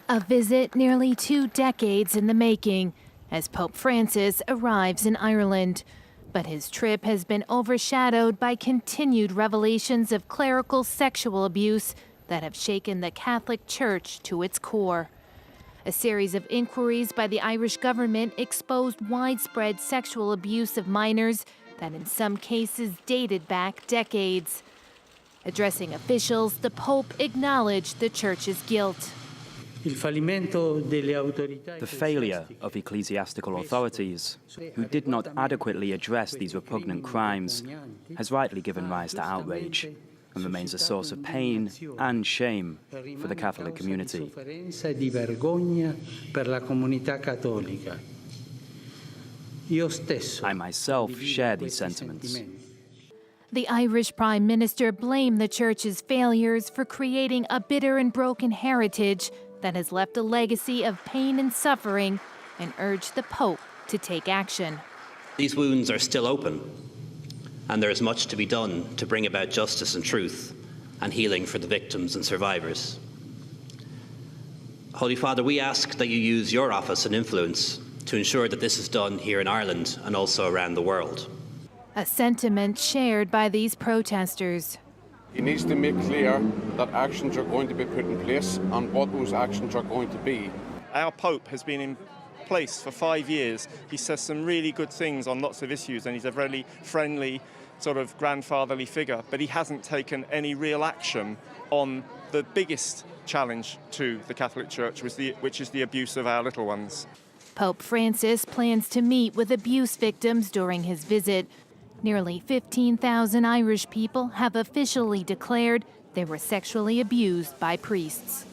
A visit nearly 2 decades in the making as Pope Francis arrives in Ireland. But his trip has been overshadowed by continued revelations of clerical sexual abuse that have shaken the Catholic Church to its core. A series of inquiries by the Irish government exposed widespread sexual abuse of minors that in some cases dated back decades. Addressing officials, the Pope acknowledged the Church's guilt. The failure of ecclesiastical authorities, who did not adequately address these repugnant crimes, has rightly given rise to outrage and remains a source of pain and shame for the Catholic community. I myself share these sentiments. The Irish Prime Minister blamed the Church's failures for creating a bitter and broken heritage that has left a legacy of pain and suffering, and urged the Pope to take action. These wounds are still open, and there is much to be done to bring about justice and truth and healing for the victims and survivors. Holy Father, we ask that you use your office and influence to ensure that this is done here in Ireland and also around the world. A sentiment shared by these protesters. He needs to make clear that actions are going to be put in place and what those actions are going to be. Our Pope has been in place for 5 years. He says some really good things on lots of issues, and he's a very friendly, sort of grandfatherly figure, but he hasn't taken any real action on the biggest challenge to the Catholic Church, which is the abuse of our little ones. Pope Francis plans to meet with abuse victims during his visit. Nearly 15,000 Irish people have officially declared they were sexually abused by priests.